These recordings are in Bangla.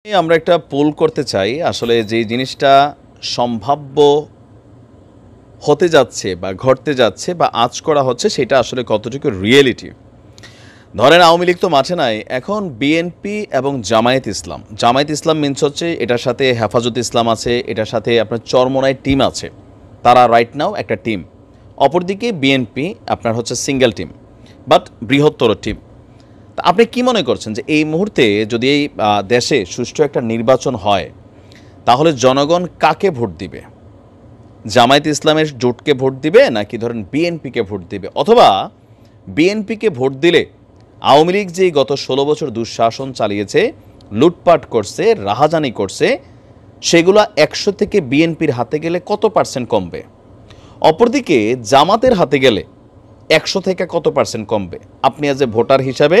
আমরা একটা পোল করতে চাই আসলে যে জিনিসটা সম্ভাব্য হতে যাচ্ছে বা ঘটতে যাচ্ছে বা আজ করা হচ্ছে সেটা আসলে কতটুকু রিয়েলিটি। ধরেন আওয়ামী লীগ তো মাঠে নাই, এখন বিএনপি এবং জামায়াত ইসলাম মিনস হচ্ছে এটার সাথে হেফাজত ইসলাম আছে, এটার সাথে আপনার চরমোনাই টিম আছে, তারা রাইট নাও একটা টিম। অপরদিকে বিএনপি আপনার হচ্ছে সিঙ্গেল টিম বাট বৃহত্তর টিম। তা আপনি কি মনে করছেন যে এই মুহূর্তে যদি এই দেশে সুষ্ঠু একটা নির্বাচন হয় তাহলে জনগণ কাকে ভোট দিবে? জামায়াত ইসলামের জোটকে ভোট দিবে নাকি ধরেন বিএনপিকে ভোট দিবে? অথবা বিএনপিকে ভোট দিলে আওয়ামী লীগ যেই গত ১৬ বছর দুঃশাসন চালিয়েছে, লুটপাট করছে, রাহাজানি করছে, সেগুলো ১০০ থেকে বিএনপির হাতে গেলে কত পার্সেন্ট কমবে? অপরদিকে জামাতের হাতে গেলে ১০০ থেকে কত পার্সেন্ট কমবে? আপনি অ্যাজ এ ভোটার হিসাবে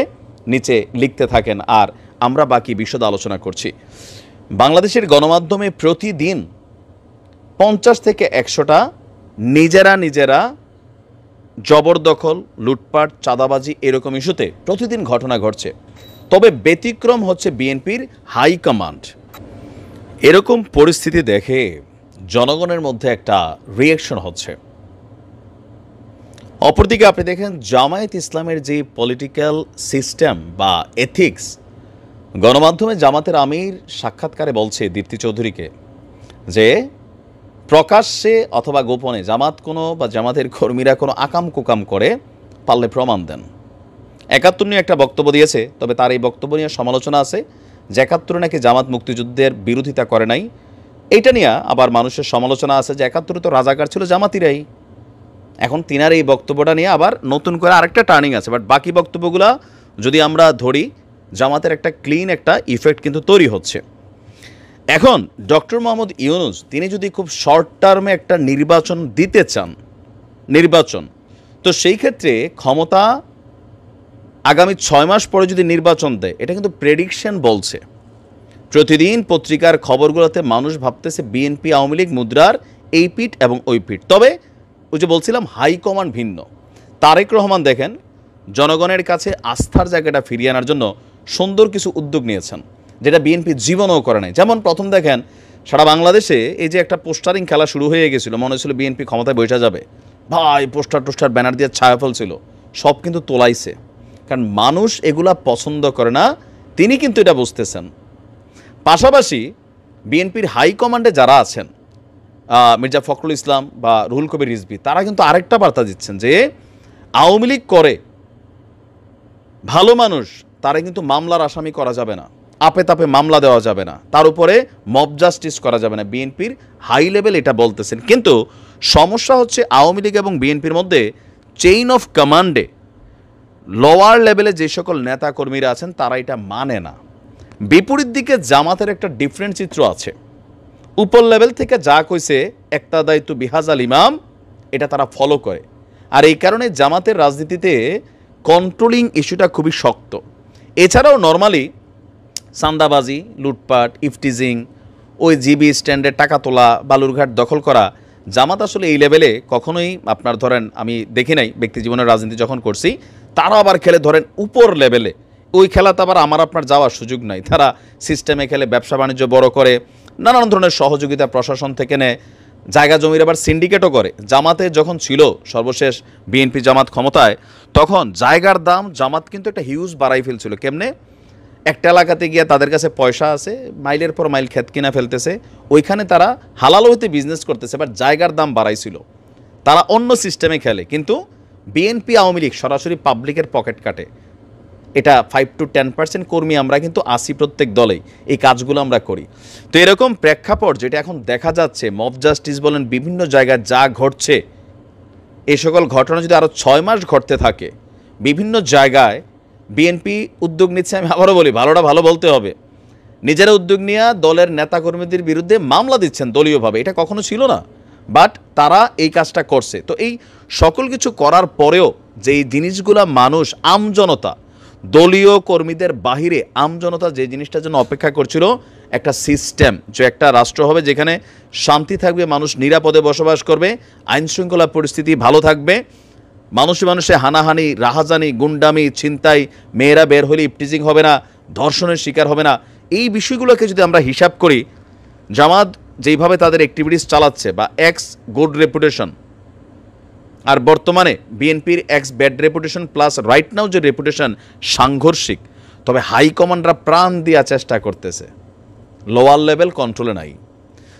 নিচে লিখতে থাকেন আর আমরা বাকি বিশদ আলোচনা করছি। বাংলাদেশের গণমাধ্যমে প্রতিদিন ৫০ থেকে ১০০টা নিজেরা জবরদখল, লুটপাট, চাঁদাবাজি এরকম ইস্যুতে প্রতিদিন ঘটনা ঘটছে। তবে ব্যতিক্রম হচ্ছে বিএনপির হাইকমান্ড। এরকম পরিস্থিতি দেখে জনগণের মধ্যে একটা রিয়াকশন হচ্ছে। অপরদিকে আপনি দেখেন জামায়াত ইসলামের যে পলিটিক্যাল সিস্টেম বা এথিক্স, গণমাধ্যমে জামাতের আমির সাক্ষাৎকারে বলছে দীপ্তি চৌধুরীকে যে প্রকাশ্যে অথবা গোপনে জামাত কোনো বা জামাতের কর্মীরা কোনো আকাম কুকাম করে পারলে প্রমাণ দেন। ৭১ নিয়ে একটা বক্তব্য দিয়েছে, তবে তার এই বক্তব্য নিয়ে সমালোচনা আছে যে ৭১ নাকি জামাত মুক্তিযুদ্ধের বিরোধিতা করে নাই। এইটা নিয়ে আবার মানুষের সমালোচনা আছে যে ৭১ তো রাজাকার ছিল জামাতিরাই। এখন তিনার এই বক্তব্যটা নিয়ে আবার নতুন করে আরেকটা টার্নিং আছে, বাট বাকি বক্তব্যগুলো যদি আমরা ধরি জামাতের একটা ক্লিন একটা ইফেক্ট কিন্তু তৈরি হচ্ছে। এখন ডক্টর মোহাম্মদ ইউনূস তিনি যদি খুব শর্ট টার্মে একটা নির্বাচন দিতে চান, তো সেই ক্ষেত্রে ক্ষমতা আগামী ৬ মাস পরে যদি নির্বাচন দেয়, এটা কিন্তু প্রেডিকশন বলছে। প্রতিদিন পত্রিকার খবরগুলোতে মানুষ ভাবতেছে বিএনপি আওয়ামী লীগ মুদ্রার এই পিঠ এবং ওই পিঠ। তবে ওই যে বলছিলাম হাইকমান্ড ভিন্ন। তারেক রহমান দেখেন জনগণের কাছে আস্থার জায়গাটা ফিরিয়ে আনার জন্য সুন্দর কিছু উদ্যোগ নিয়েছেন, যেটা বিএনপি জীবনও করে নাই। যেমন প্রথম দেখেন সারা বাংলাদেশে এই যে একটা পোস্টারিং খেলা শুরু হয়ে গেছিল, মনে হচ্ছিল বিএনপি ক্ষমতায় বসে যাবে, ভাই পোস্টার ব্যানার দিয়ে ছায়া ফেলছিল, সব কিন্তু তোলাইছে। কারণ মানুষ এগুলা পছন্দ করে না, তিনি কিন্তু এটা বুঝতেছেন। পাশাপাশি বিএনপির হাইকমান্ডে যারা আছেন, মির্জা ফখরুল ইসলাম বা রুহুল কবির রিজভী, তারা কিন্তু আরেকটা বার্তা দিচ্ছেন যে আওয়ামী লীগ করে ভালো মানুষ, তারা কিন্তু মামলার আসামি করা যাবে না, আপে তাপে মামলা দেওয়া যাবে না, তার উপরে মব জাস্টিস করা যাবে না। বিএনপির হাই লেভেল এটা বলতেছেন, কিন্তু সমস্যা হচ্ছে আওয়ামী লীগ এবং বিএনপির মধ্যে চেইন অফ কমান্ডে লোয়ার লেভেলে যে সকল নেতাকর্মীরা আছেন তারা এটা মানে না। বিপরীত দিকে জামাতের একটা ডিফারেন্ট চিত্র আছে। উপর লেভেল থেকে যা কইছে একটা দায়িত্ব বিহাজাল ইমাম, এটা তারা ফলো করে। আর এই কারণে জামাতের রাজনীতিতে কন্ট্রোলিং ইস্যুটা খুবই শক্ত। এছাড়াও নর্মালি চাঁদাবাজি, লুটপাট, ইফটিজিং, ওই জিবি স্ট্যান্ডের টাকা তোলা, বালুরঘাট দখল করা, জামাত আসলে এই লেভেলে কখনোই আপনার ধরেন আমি দেখি নাই। ব্যক্তি জীবনের রাজনীতি যখন করছি, তারা আবার খেলে ধরেন উপর লেভেলে, ওই খেলাতে আবার আমার আপনার যাওয়ার সুযোগ নাই। তারা সিস্টেমে খেলে, ব্যবসা বাণিজ্য বড় করে, নানান ধরনের সহযোগিতা প্রশাসন থেকে নেয়, জায়গা জমির আবার সিন্ডিকেটও করে। জামাতে যখন ছিল সর্বশেষ বিএনপি জামাত ক্ষমতায়, তখন জায়গার দাম জামাত কিন্তু একটা হিউজ বাড়াই ফেলছিল। কেমনে? একটা এলাকাতে গিয়ে তাদের কাছে পয়সা আছে, মাইলের পর মাইল ক্ষেত কিনা ফেলতেছে, ওইখানে তারা হালাল হইতে বিজনেস করতেছে, বাট জায়গার দাম বাড়াইছিল। তারা অন্য সিস্টেমে খেলে, কিন্তু বিএনপি আওয়ামী লীগ সরাসরি পাবলিকের পকেট কাটে। এটা 5 to 10% কর্মী আমরা কিন্তু আসি প্রত্যেক দলেই, এই কাজগুলো আমরা করি। তো এরকম প্রেক্ষাপট যেটা এখন দেখা যাচ্ছে, মব জাস্টিস বলেন, বিভিন্ন জায়গায় যা ঘটছে, এই সকল ঘটনা যদি আরও 6 মাস ঘটতে থাকে, বিভিন্ন জায়গায় বিএনপি উদ্যোগ নিচ্ছে। আমি আবারও বলি, ভালোটা ভালো বলতে হবে, নিজেরা উদ্যোগ নিয়ে দলের নেতাকর্মীদের বিরুদ্ধে মামলা দিচ্ছেন দলীয়ভাবে, এটা কখনো ছিল না, বাট তারা এই কাজটা করছে। তো এই সকল কিছু করার পরেও যে জিনিসগুলা মানুষ, আমজনতা, দলীয় কর্মীদের বাহিরে আমজনতা যে জিনিসটার জন্য অপেক্ষা করছিল, একটা সিস্টেম, যে একটা রাষ্ট্র হবে যেখানে শান্তি থাকবে, মানুষ নিরাপদে বসবাস করবে, আইনশৃঙ্খলা পরিস্থিতি ভালো থাকবে, মানুষে হানাহানি, রাহাজানি, গুন্ডামি, ছিনতাই, মেয়েরা বের হলে ইফটিজিং হবে না, ধর্ষণের শিকার হবে না, এই বিষয়গুলোকে যদি আমরা হিসাব করি, জামাত যেইভাবে তাদের অ্যাক্টিভিটিস চালাচ্ছে বা এক্স গুড রেপুটেশন, আর বর্তমানে বিএনপির x bad reputation plus right now যে রেপুটেশন সাংঘর্ষিক, তবে হাইকমান্ডরা প্রাণ দিয়া চেষ্টা করতেছে, লোয়ার লেভেল কন্ট্রোলে নাই।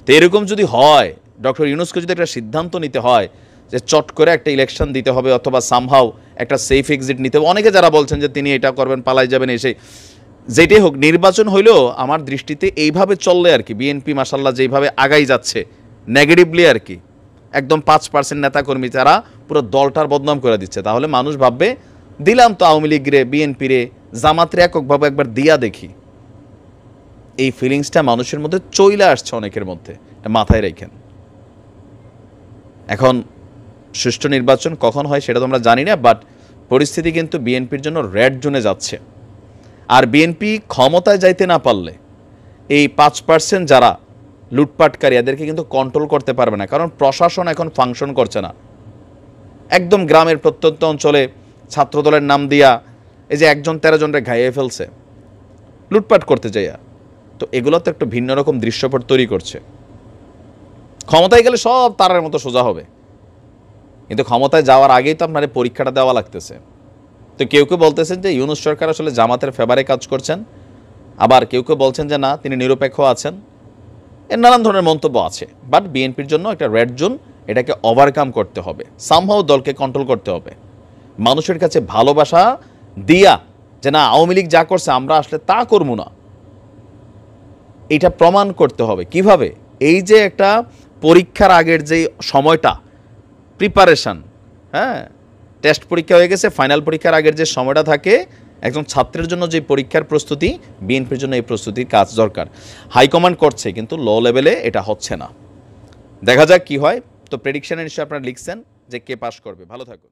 তো এরকম যদি হয়, ডক্টর ইউনূসকে যদি একটা সিদ্ধান্ত নিতে হয় যে চট করে একটা ইলেকশন দিতে হবে অথবা সামহাও একটা সেফ এক্সিট নিতে হবে, অনেকে যারা বলছেন যে তিনি এটা করবেন, পালাই যাবেন, এসে যেটাই হোক নির্বাচন হইলেও আমার দৃষ্টিতে এইভাবে চললে আর কি, বিএনপি মাসাল্লাহ যেইভাবে আগাই যাচ্ছে নেগেটিভলি আর কি, একদম 5% নেতাকর্মী তারা পুরো দলটার বদনাম করে দিচ্ছে, তাহলে মানুষ ভাববে দিলাম তো আওয়ামী লীগ রে, বিএনপি রে, জামাতরে এককভাবে একবার দিয়া দেখি। এই ফিলিংসটা মানুষের মধ্যে চইলে আসছে অনেকের মধ্যে, এটা মাথায় রেখেন। এখন সুষ্ঠু নির্বাচন কখন হয় সেটা তো আমরা জানি না, বাট পরিস্থিতি কিন্তু বিএনপির জন্য রেড জোনে যাচ্ছে। আর বিএনপি ক্ষমতায় যাইতে না পারলে এই 5% যারা লুটপাটকারী এদেরকে কিন্তু কন্ট্রোল করতে পারবে না, কারণ প্রশাসন এখন ফাংশন করছে না। একদম গ্রামের প্রত্যন্ত অঞ্চলে ছাত্রদলের নাম দিয়া এই যে 1-13 জনরে ঘাইয়ে ফেলছে লুটপাট করতে যাইয়া, তো এগুলো তো একটু ভিন্ন রকম দৃশ্যপট তৈরি করছে। ক্ষমতায় গেলে সব তারার মতো সোজা হবে, কিন্তু ক্ষমতায় যাওয়ার আগেই তো আপনার পরীক্ষাটা দেওয়া লাগতেছে। তো কেউ কেউ বলতেছেন যে ইউনূস সরকার আসলে জামাতের ফেভারে কাজ করছেন, আবার কেউ কেউ বলছেন যে না, তিনি নিরপেক্ষ আছেন। এর নানান ধরনের মন্তব্য আছে, বাট বিএনপির জন্য একটা রেড জোন, এটাকে ওভারকাম করতে হবে, সামহাও দলকে কন্ট্রোল করতে হবে, মানুষের কাছে ভালোবাসা দিয়া যে না আওয়ামী লীগ যা করছে আমরা আসলে তা করবো না, এটা প্রমাণ করতে হবে। কিভাবে? এই যে একটা পরীক্ষার আগের যে সময়টা প্রিপারেশন, হ্যাঁ, টেস্ট পরীক্ষা হয়ে গেছে, ফাইনাল পরীক্ষার আগের যে সময়টা থাকে একজন ছাত্রের জন্য, যে পরীক্ষার প্রস্তুতি, বিএনপির জন্য এই প্রস্তুতির কাজ দরকার। হাইকমান্ড করছে কিন্তু লো লেভেলে এটা হচ্ছে না। দেখা যাক কি হয়। তো প্রেডিকশনে নিশ্চয়ই আপনারা লিখছেন যে কে পাস করবে। ভালো থাকুন।